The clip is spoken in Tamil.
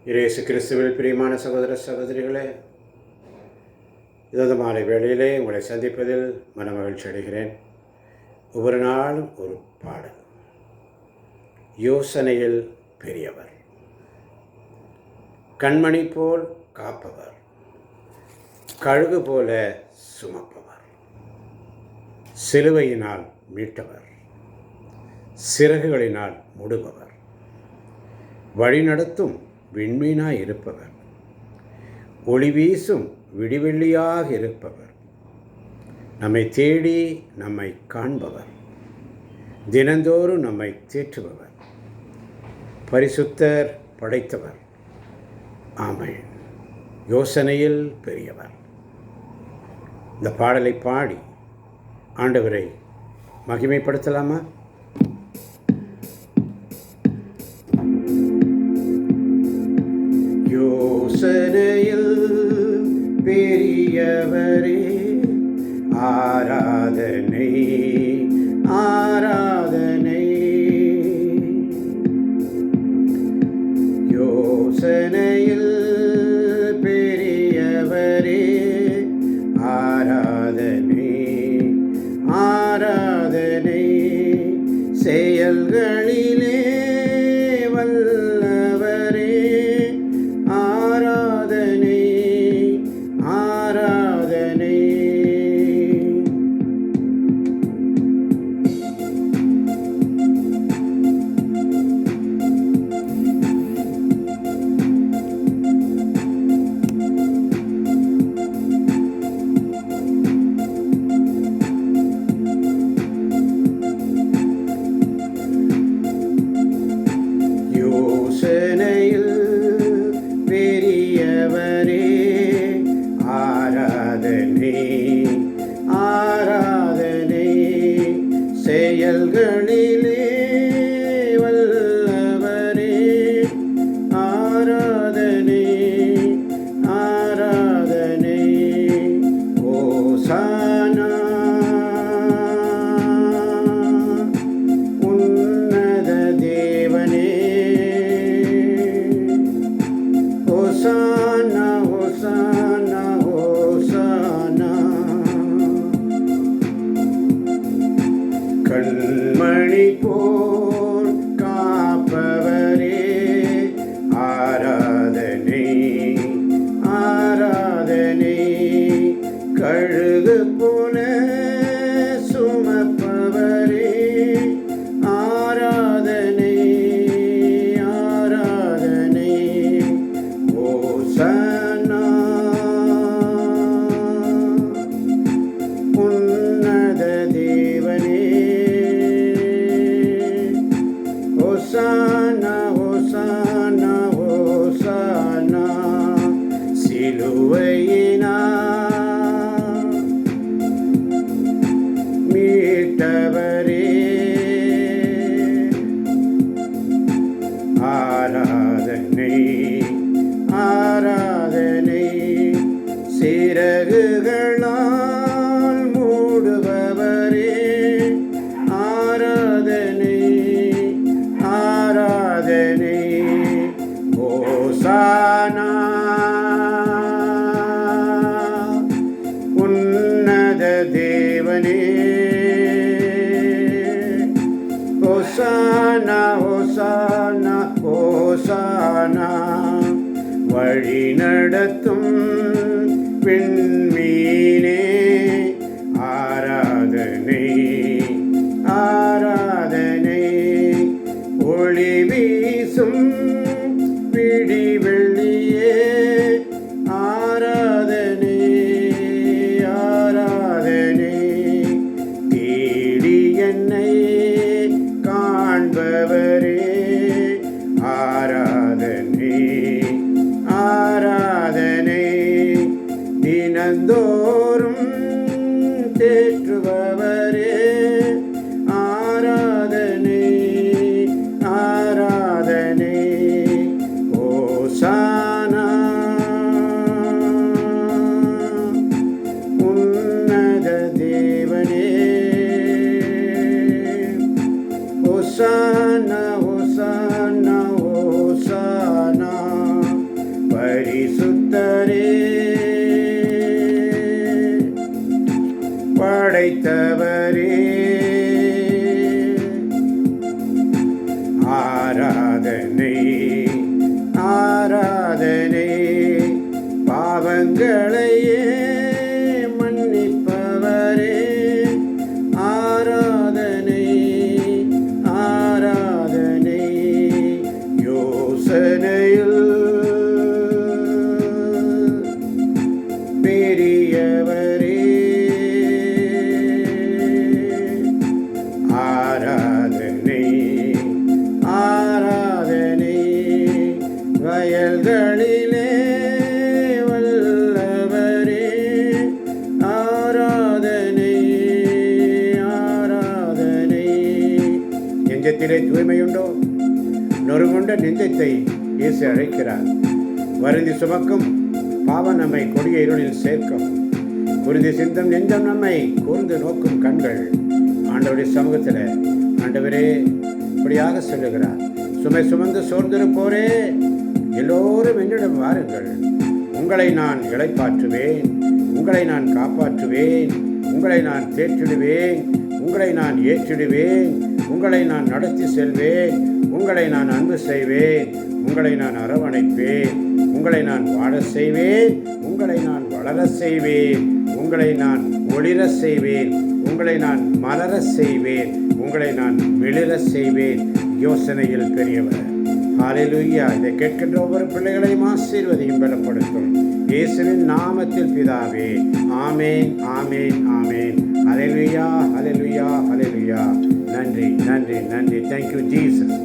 இயேசு கிறிஸ்துவில் பிரியமான சகோதர சகோதரிகளே, இந்த மாலை வேளையிலே உங்களை சந்திப்பதில் மனமகிழ்ச்சி அடைகிறேன். ஒவ்வொரு நாளும் ஒரு பாடல். யோசனையில் பெரியவர், கண்மணி போல் காப்பவர், கழுகு போல சுமப்பவர், சிலுவையினால் மீட்டவர், சிறகுகளினால் மூடுபவர், வழிநடத்தும் விண்மீனாய் இருப்பவர், ஒளி வீசும் விடிவெள்ளியாக இருப்பவர், நம்மை தேடி நம்மை காண்பவர், தினந்தோறும் நம்மை தேற்றுபவர், பரிசுத்தர் படைத்தவர். ஆமென். யோசனையில் பெரியவர். இந்த பாடலை பாடி ஆண்டவரை மகிமைப்படுத்தலாமா? யோசனையில் பெரியவரே, ஆராதனை ஆராதனை. யோசனையில் பெரியவரே, ஆராதனை ஆராதனை. செயல்களிலே வல்லவரே, ஆராதனை ஆராதனை. யோசனையில் பெரியவரே, ஆராதனை ஆராதனை. செயல்களிலே வல்லவரே, ஆராதனை ஆராதனை. ஓசானா உன்னத தேவனே, ஹோசானா ஹோசானா ஹோசானா. கண்மணி போல் காப்பவரே, ஆராதனை ஆராதனை. கழுகு போல சுமப்பவரே, ஆராதனை ஆராதனை. ஓசானா உன்னத தேவனே, ஹோசானா ஹோசானா ஹோசானா. சிலுவையினால் மீட்டவரே, ஆராதனை ஆராதனை. சிறகுகளால் மூடுபவரே, ஆராதனை ஆராதனை. ஓசானா உன்னத தேவனே, ஹோசானா ஹோசானா ஹோசானா. வழி நடத்தும் விண்மீனே, ஆராதனை ஆராதனை. ஒளி வீசும் விடிவெள்ளியே, ஆராதனை ஆராதனை. தேடி என்னை காண்பவரே, ஆராதனை ஆராதனை. தினந்தோறும் தேற்றுபவரே, ஆராதனை ஆராதனை. ஓசானா உன்னத தேவனே, ஆராதனை ஆராதனை, பாவங்களையே மன்னிப்பவரே. ஆராதனை ஆராதனை, யோசனையில் பெரியவரே. ஆராதனை ஆராதனை, வயல்களிலே வல்லவரே. ஆராதனை ஆராதனை. நெஞ்சத்திலே தூய்மையுண்டோ? நொறுங்குண்ட நெஞ்சத்தை இயேசு அழைக்கிறார். வருந்தி சுமக்கும் பாவம் நம்மை கொடிய இருளில் சேர்க்கும். குருதி சிந்தும் நெஞ்சம் நம்மை கூர்ந்து நோக்கும் கண்கள். ஆண்டவருடைய சமூகத்தில் ஆண்டவரே இப்படியாக சொல்லுகிறார், சுமை சுமந்து சோர்ந்திருப்போரே எல்லோரும் என்னிடம் வாருங்கள், உங்களை நான் இளைப்பாற்றுவேன், உங்களை நான் காப்பாற்றுவேன், உங்களை நான் தேற்றிடுவேன், உங்களை நான் ஏற்றிடுவேன், உங்களை நான் நடத்தி செல்வேன், உங்களை நான் அன்பு செய்வேன், உங்களை நான் அரவணைப்பேன், உங்களை நான் வாழ செய்வேன், உங்களை நான் வளர செய்வேன், உங்களை நான் ஒளிர செய்வேன், உங்களை நான் மலர செய்வேன், உங்களை நான் மிளிர செய்வேன். யோசனையில் பெரியவர். ஹல்லேலூயா. இதை கேட்கின்ற ஒவ்வொரு பிள்ளைகளையும் ஆசீர்வதியும் பலப்படுத்தும் இயேசுவின் நாமத்தில் பிதாவே. ஆமேன் ஆமேன் ஆமேன். ஹல்லேலூயா ஹல்லேலூயா ஹல்லேலூயா. நன்றி நன்றி நன்றி. Thank you Jesus.